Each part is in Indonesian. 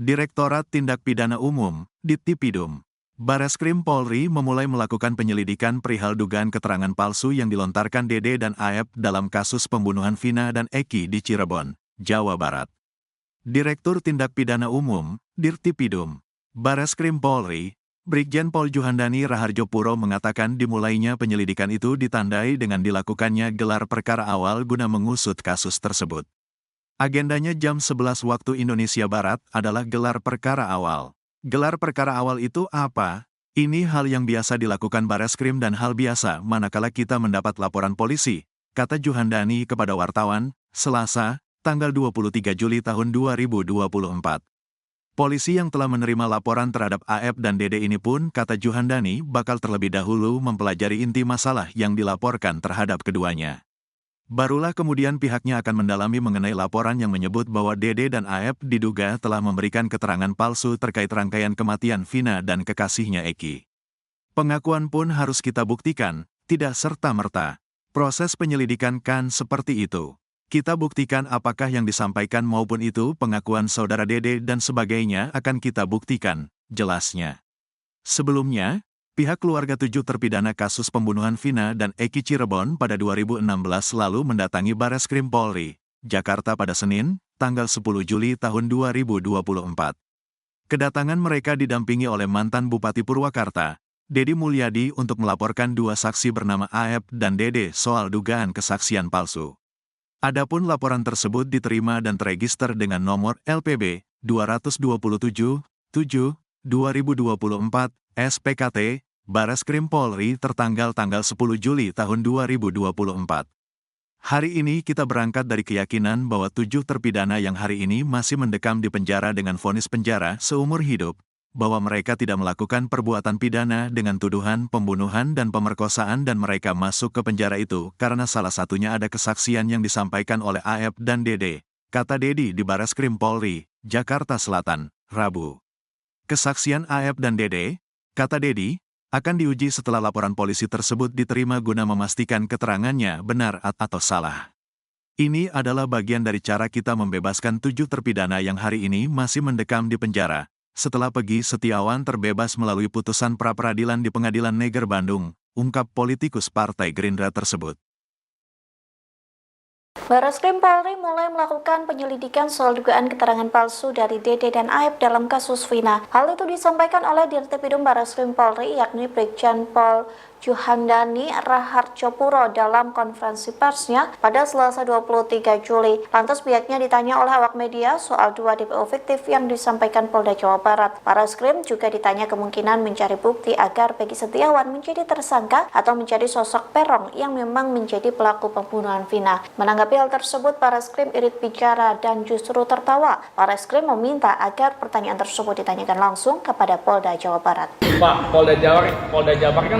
Direktorat Tindak Pidana Umum, Dittipidum, Bareskrim Polri memulai melakukan penyelidikan perihal dugaan keterangan palsu yang dilontarkan Dede dan Aep dalam kasus pembunuhan Vina dan Eki di Cirebon, Jawa Barat. Direktur Tindak Pidana Umum, Dittipidum, Bareskrim Polri, Brigjen Pol Juhandani Raharjo Puro mengatakan dimulainya penyelidikan itu ditandai dengan dilakukannya gelar perkara awal guna mengusut kasus tersebut. Agendanya jam 11 waktu Indonesia Barat adalah gelar perkara awal. Gelar perkara awal itu apa? Ini hal yang biasa dilakukan Bareskrim dan hal biasa manakala kita mendapat laporan polisi, kata Juhandani kepada wartawan, Selasa, tanggal 23 Juli tahun 2024. Polisi yang telah menerima laporan terhadap Aep dan Dede ini pun, kata Juhandani, bakal terlebih dahulu mempelajari inti masalah yang dilaporkan terhadap keduanya. Barulah kemudian pihaknya akan mendalami mengenai laporan yang menyebut bahwa Dede dan Aep diduga telah memberikan keterangan palsu terkait rangkaian kematian Vina dan kekasihnya Eki. Pengakuan pun harus kita buktikan, tidak serta-merta. Proses penyelidikan kan seperti itu. Kita buktikan apakah yang disampaikan maupun itu pengakuan saudara Dede dan sebagainya akan kita buktikan, jelasnya. Sebelumnya, pihak keluarga 7 terpidana kasus pembunuhan Vina dan Eki Cirebon pada 2016 lalu mendatangi Bareskrim Polri, Jakarta pada Senin, tanggal 10 Juli tahun 2024. Kedatangan mereka didampingi oleh mantan Bupati Purwakarta, Dedi Mulyadi untuk melaporkan 2 saksi bernama Aep dan Dede soal dugaan kesaksian palsu. Adapun laporan tersebut diterima dan terregister dengan nomor LPB 227-7-2024, SPKT, Bareskrim Polri tertanggal 10 Juli tahun 2024. Hari ini kita berangkat dari keyakinan bahwa 7 terpidana yang hari ini masih mendekam di penjara dengan vonis penjara seumur hidup, bahwa mereka tidak melakukan perbuatan pidana dengan tuduhan pembunuhan dan pemerkosaan dan mereka masuk ke penjara itu karena salah satunya ada kesaksian yang disampaikan oleh Aep dan Dede, kata Dedi di Bareskrim Polri, Jakarta Selatan, Rabu. Kesaksian Aep dan Dede, kata Dedi, akan diuji setelah laporan polisi tersebut diterima guna memastikan keterangannya benar atau salah. Ini adalah bagian dari cara kita membebaskan 7 terpidana yang hari ini masih mendekam di penjara, setelah Peggy Setiawan terbebas melalui putusan pra-peradilan di Pengadilan Negeri Bandung, ungkap politikus Partai Gerindra tersebut. Bareskrim Polri mulai melakukan penyelidikan soal dugaan keterangan palsu dari Dede dan Aep dalam kasus Vina. Hal itu disampaikan oleh Dittipidum Bareskrim Polri, yakni Brigjen Pol Juhandani Raharjo Puro dalam konferensi persnya pada Selasa 23 Juli. Lantas pihaknya ditanya oleh awak media soal 2 DPO fiktif yang disampaikan Polda Jawa Barat. Bareskrim juga ditanya kemungkinan mencari bukti agar Peggy Setiawan menjadi tersangka atau menjadi sosok Perong yang memang menjadi pelaku pembunuhan Vina. Menanggapi hal tersebut, Bareskrim irit bicara dan justru tertawa. Bareskrim meminta agar pertanyaan tersebut ditanyakan langsung kepada Polda Jawa Barat. Pak, Polda Jawa Barat kan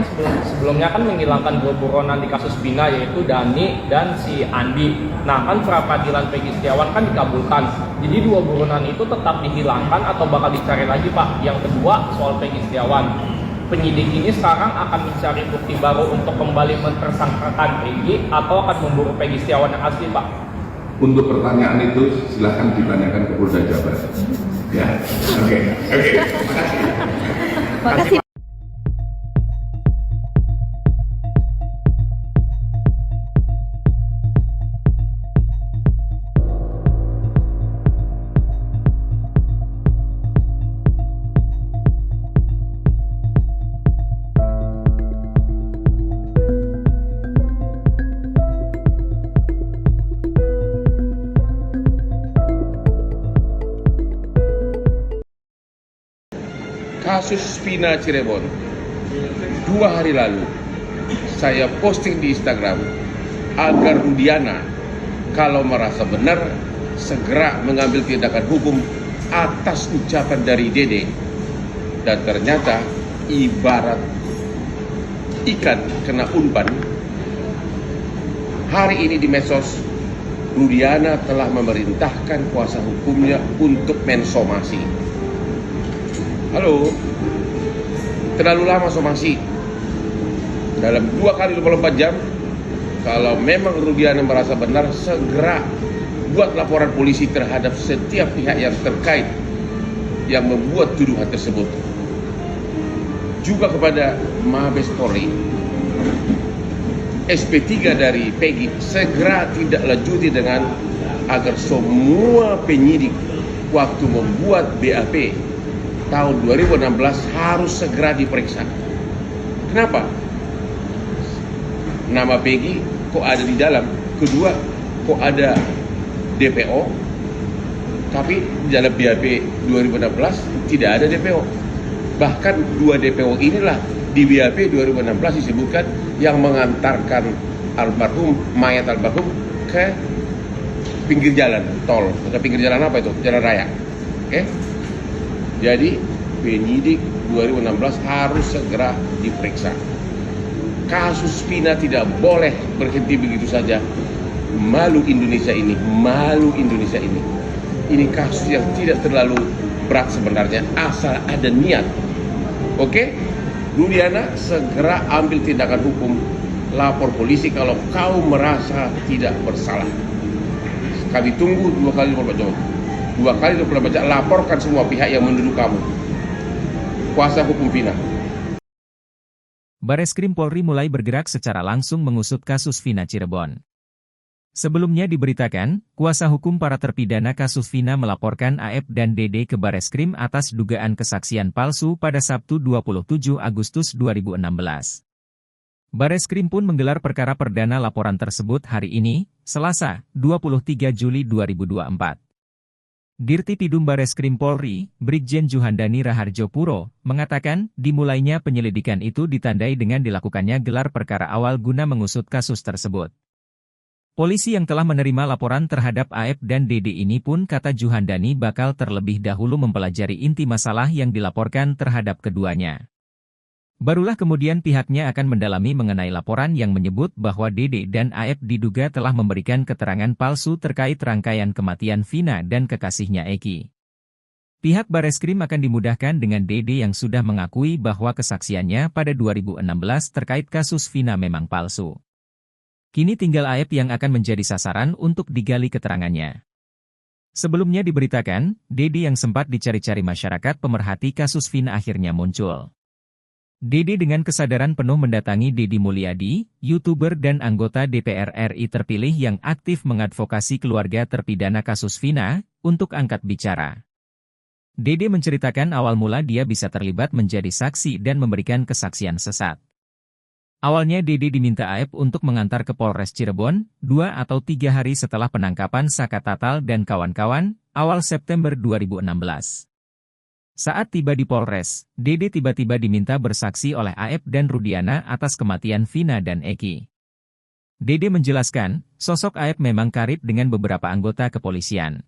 sebelumnya kan menghilangkan 2 buronan di kasus Vina, yaitu Dani dan si Andi. Nah, kan pra-peradilan Peggy Setiawan kan dikabulkan. Jadi 2 buronan itu tetap dihilangkan atau bakal dicari lagi, Pak? Yang kedua, soal Peggy Setiawan. Penyidik ini sekarang akan mencari bukti baru untuk kembali mentersangkakan Peggy atau akan memburu Peggy Setiawan yang asli, Pak? Untuk pertanyaan itu silahkan ditanyakan ke Polda Jabar. Ya, oke. Makasih. Kasus Vina Cirebon, 2 hari lalu saya posting di Instagram agar Rudiana kalau merasa benar segera mengambil tindakan hukum atas ucapan dari Dede, dan ternyata ibarat ikan kena umpan. Hari ini di medsos, Rudiana telah memerintahkan kuasa hukumnya untuk mensomasi. Halo, terlalu lama somasi. Dalam 2 kali 24 jam, kalau memang Rudiana merasa benar, segera buat laporan polisi terhadap setiap pihak yang terkait yang membuat tuduhan tersebut. Juga kepada Mabes Polri, SP3 dari Peggy segera tidak lanjuti dengan agar semua penyidik waktu membuat BAP tahun 2016 harus segera diperiksa. Kenapa? Nama Peggy kok ada di dalam? Kedua, kok ada DPO? Tapi di dalam BAP 2016 tidak ada DPO. Bahkan 2 DPO inilah di BAP 2016 disebutkan yang mengantarkan mayat almarhum ke pinggir jalan tol. Ke pinggir jalan apa itu? Jalan raya. Oke? Jadi penyidik 2016 harus segera diperiksa. Kasus Vina tidak boleh berhenti begitu saja. Malu Indonesia ini, malu Indonesia ini. Ini kasus yang tidak terlalu berat sebenarnya, asal ada niat. Oke? Rudiana, segera ambil tindakan hukum, lapor polisi kalau kau merasa tidak bersalah. Kami tunggu 2 kali 24 jam. 2 kali 24 jam, laporkan semua pihak yang menuduh kamu. Kuasa hukum Vina. Bareskrim Polri mulai bergerak secara langsung mengusut kasus Vina Cirebon. Sebelumnya diberitakan, kuasa hukum para terpidana kasus Vina melaporkan AF dan DD ke Bareskrim atas dugaan kesaksian palsu pada Sabtu 27 Agustus 2016. Bareskrim pun menggelar perkara perdana laporan tersebut hari ini, Selasa, 23 Juli 2024. Dirtipidum Bareskrim Polri, Brigjen Juhandani Raharjo Puro, mengatakan dimulainya penyelidikan itu ditandai dengan dilakukannya gelar perkara awal guna mengusut kasus tersebut. Polisi yang telah menerima laporan terhadap AF dan DD ini pun kata Juhandani bakal terlebih dahulu mempelajari inti masalah yang dilaporkan terhadap keduanya. Barulah kemudian pihaknya akan mendalami mengenai laporan yang menyebut bahwa DD dan AF diduga telah memberikan keterangan palsu terkait rangkaian kematian Vina dan kekasihnya Eki. Pihak Bareskrim akan dimudahkan dengan DD yang sudah mengakui bahwa kesaksiannya pada 2016 terkait kasus Vina memang palsu. Kini tinggal AF yang akan menjadi sasaran untuk digali keterangannya. Sebelumnya diberitakan, DD yang sempat dicari-cari masyarakat pemerhati kasus Vina akhirnya muncul. DD dengan kesadaran penuh mendatangi Deddy Mulyadi, YouTuber dan anggota DPR RI terpilih yang aktif mengadvokasi keluarga terpidana kasus Vina, untuk angkat bicara. DD menceritakan awal mula dia bisa terlibat menjadi saksi dan memberikan kesaksian sesat. Awalnya DD diminta AF untuk mengantar ke Polres Cirebon, 2 atau 3 hari setelah penangkapan Saka Tatal dan kawan-kawan, awal September 2016. Saat tiba di Polres, DD tiba-tiba diminta bersaksi oleh AF dan Rudiana atas kematian Vina dan Eki. DD menjelaskan, sosok AF memang karib dengan beberapa anggota kepolisian.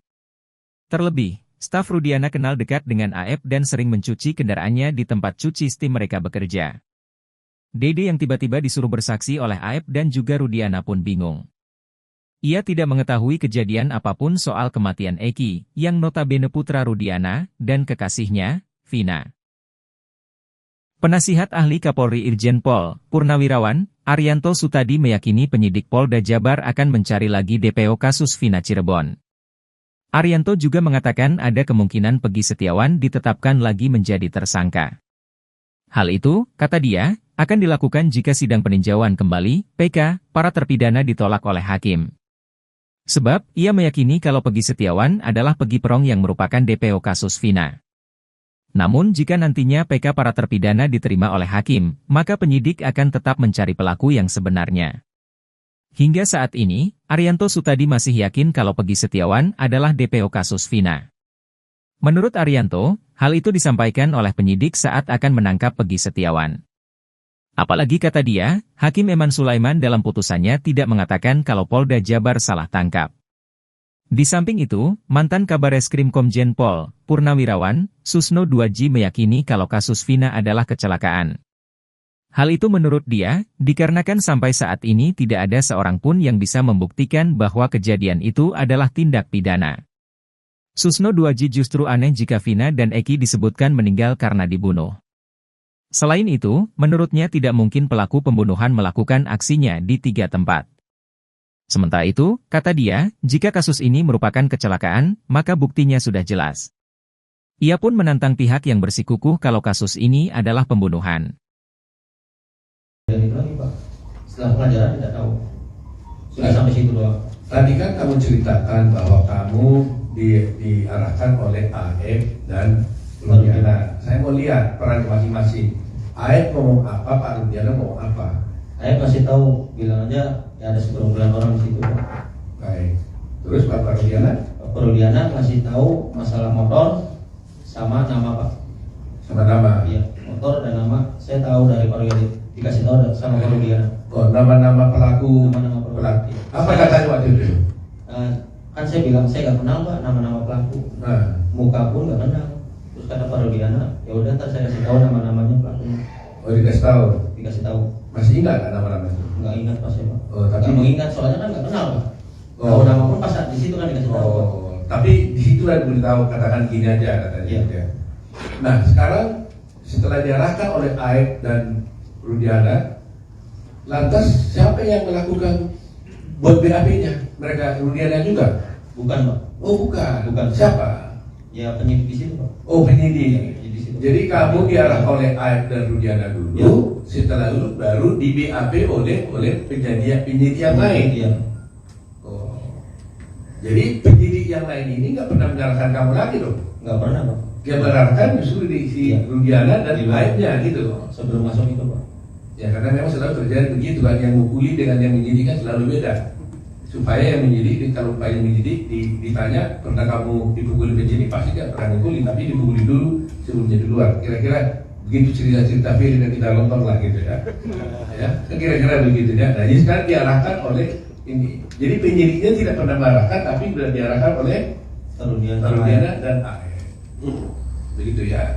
Terlebih, staf Rudiana kenal dekat dengan AF dan sering mencuci kendaraannya di tempat cuci STI mereka bekerja. DD yang tiba-tiba disuruh bersaksi oleh AF dan juga Rudiana pun bingung. Ia tidak mengetahui kejadian apapun soal kematian Eki, yang notabene putra Rudiana, dan kekasihnya, Vina. Penasihat Ahli Kapolri Irjen Pol, Purnawirawan, Arianto Sutadi meyakini penyidik Polda Jabar akan mencari lagi DPO kasus Vina Cirebon. Arianto juga mengatakan ada kemungkinan Peggy Setiawan ditetapkan lagi menjadi tersangka. Hal itu, kata dia, akan dilakukan jika sidang peninjauan kembali, PK, para terpidana ditolak oleh hakim. Sebab, ia meyakini kalau Peggy Setiawan adalah Peggy Perong yang merupakan DPO kasus Vina. Namun jika nantinya PK para terpidana diterima oleh hakim, maka penyidik akan tetap mencari pelaku yang sebenarnya. Hingga saat ini, Arianto Sutadi masih yakin kalau Peggy Setiawan adalah DPO kasus Vina. Menurut Arianto, hal itu disampaikan oleh penyidik saat akan menangkap Peggy Setiawan. Apalagi kata dia, Hakim Eman Sulaiman dalam putusannya tidak mengatakan kalau Polda Jabar salah tangkap. Di samping itu, mantan Kabareskrim Komjen Pol, Purnawirawan, Susno Duaji meyakini kalau kasus Vina adalah kecelakaan. Hal itu menurut dia, dikarenakan sampai saat ini tidak ada seorang pun yang bisa membuktikan bahwa kejadian itu adalah tindak pidana. Susno Duaji justru aneh jika Vina dan Eki disebutkan meninggal karena dibunuh. Selain itu, menurutnya tidak mungkin pelaku pembunuhan melakukan aksinya di 3 tempat. Sementara itu, kata dia, jika kasus ini merupakan kecelakaan, maka buktinya sudah jelas. Ia pun menantang pihak yang bersikukuh kalau kasus ini adalah pembunuhan. Dan itu lagi Pak, setelah pengajaran tidak tahu, sudah sampai situ doang. Tadi kan kamu ceritakan bahwa kamu diarahkan oleh AF dan Rudiana. Saya mau lihat peran masing-masing. AF ngomong apa, Pak Rudiana ngomong apa? Saya kasih tahu, bilang aja ya ada segerombolan orang di situ Pak. Baik. Terus Pak Rudiana? Pak Rudiana kasih tahu masalah motor sama nama Pak. Sama nama? Iya, motor dan nama saya tahu dari Pak Rudiana, dikasih tahu sama Pak Rudiana. Oh, nama-nama pelaku. Nama-nama pelaku. Apa katanya waktu itu? Kan saya bilang saya nggak kenal Pak nama-nama pelaku. Muka pun nggak kenal. Terus kata Pak Rudiana, ya udah ntar saya kasih tahu nama-namanya pelakunya. Oh, dikasih tahu. Dikasih tahu. Masih ingat nggak nama-nama itu? Nggak ingat Pak saya Pak. Oh, tapi nggak mengingat soalnya kan nggak kenal Pak. Oh. Tahu nama pun pas di situ kan dikasih tahu Pak. Oh, tapi di situ lah diberitahu, katakan gini aja katanya. Iya. Ya. Nah, sekarang setelah diarahkan oleh Aib dan Rudiana, lantas siapa yang melakukan buat BAP-nya? Mereka Rudiana juga? Bukan Pak. Oh, bukan. Bukan. Siapa? Ya penyidik di situ Pak. Oh, penyidik. Ya, di situ. Jadi kamu diarahkan oleh Aib dan Rudiana dulu. Ya. Setelah itu baru di BAP oleh penyidik yang lain. Iya. Oh. Jadi penyidik yang lain ini nggak pernah menyalahkan kamu lagi dong? Nggak pernah Pak. Dia menerangkan justru di si Ya. Rudiana dan Iya. lainnya gitu. Sebelum masuk itu Pak. Ya karena memang selalu terjadi begitu kan, yang mukuli dengan yang menyidik kan selalu beda. Supaya yang menyidik, kalau yang menyidik ditanya pernah kamu dipukuli penyidik, pasti tidak pernah mukuli, tapi dipukuli dulu sebelumnya di luar. Kira-kira begitu cerita-cerita film yang kita nonton lah gitu ya. Ya, kira-kira begitu ya. Nah, jadi sekarang diarahkan oleh ini. Jadi penyidiknya tidak pernah marahkan, tapi sudah diarahkan oleh Rudiana dan AE. Begitu ya.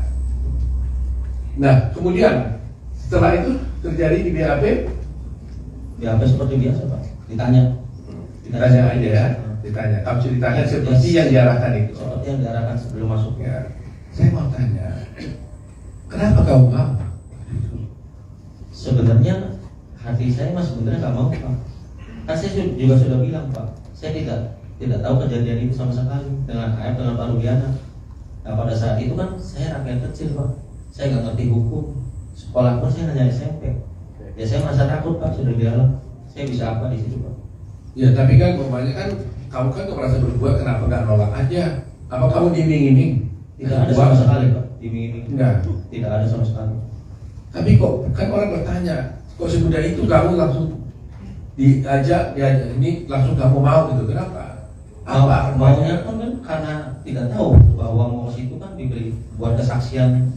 Nah, kemudian setelah itu terjadi di BAP, BAP seperti biasa Pak. Ditanya ditanya aja ya, ditanya. Kamu ceritakan seperti yang diarahkan itu. Seperti yang diarahkan sebelum masuk. Ya, saya mau tanya, kenapa kamu mau? Sebenarnya hati saya mas sebenarnya nggak mau Pak. Kan saya juga sudah bilang Pak, saya tidak tahu kejadian itu sama sekali dengan AF dengan Pak Rudiana. Nah pada saat itu kan saya rakyat kecil Pak, saya nggak ngerti hukum. Sekolah pun saya hanya SMP. Ya saya merasa takut Pak, sudah bilang saya bisa apa di situ Pak. Ya tapi kan umpamanya kan kamu kan merasa berbuat, kenapa nggak nolak aja? Apa kamu diiming-iming? Tidak ada sama sekali Pak, iming-iming. Enggak. Tidak ada sama sekali. Tapi kok kan orang bertanya, kok semudah itu kamu langsung diajak ini langsung kamu mau gitu? Kenapa? Apa? Maunya kan karena tidak tahu bahwa mau situ kan diberi buat kesaksian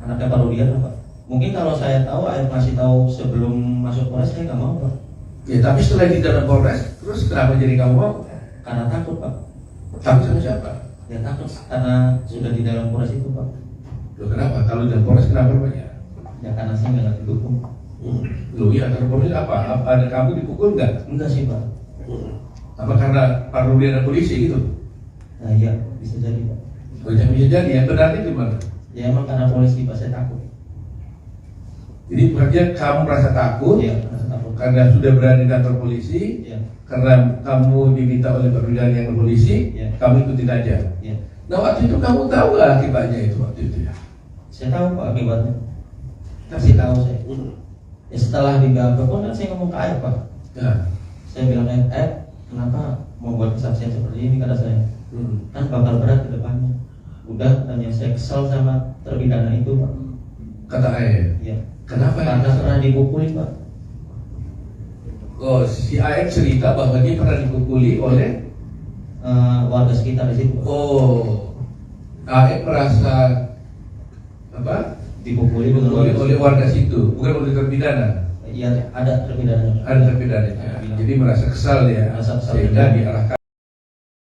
anaknya Pak Rudiana Pak. Mungkin kalau saya tahu, Aib masih tahu sebelum masuk Polres, saya nggak mau Pak. Ya tapi setelah di dalam Polres, terus kenapa jadi kamu mau? Karena takut Pak. Takut sama siapa? Ya takut karena sudah di dalam Polres itu Pak. Loh kenapa? Kalau di dalam Polres kenapa banyak? Ya karena saya nggak ngerti hukum. Loh ya, dalam Polres apa? Ada kamu dipukul nggak? Enggak sih Pak. Apa karena Pak Rudiana polisi gitu? Nah iya bisa jadi Pak. Oh, ya, bisa jadi ya, berarti gimana? Ya emang karena polisi Pak, saya takut. Jadi berarti kamu merasa takut? Iya merasa takut. Karena sudah berada di kantor polisi, Iya. karena kamu diminta oleh Pak Rudiana yang berpolisi, Iya. kamu ikutin aja. Iya. Nah waktu itu kamu tahu nggak akibatnya itu waktu itu ya? Saya tahu Pak akibatnya. Kasih tahu saya. Ya setelah di BAP pun kan saya ngomong ke Aib Pak. Nah, Saya bilang kenapa mau buat kesaksian seperti ini kata saya. Kan bakal berat ke depannya. Udah hanya saya kesal sama terpidana itu Pak. kata Aib. Iya. Kenapa? Karena pernah dipukuli Pak. Oh, si Aib cerita bahwa dia pernah dipukuli oleh Warga sekitar di situ Pak. Oh, Aib merasa apa? Dipukuli dengan Dipukuli oleh warga situ, bukan oleh terpidana. Iya ada terpidana. Ada terpidana. Jadi merasa kesal ya, Merasa kesal. sehingga diarahkan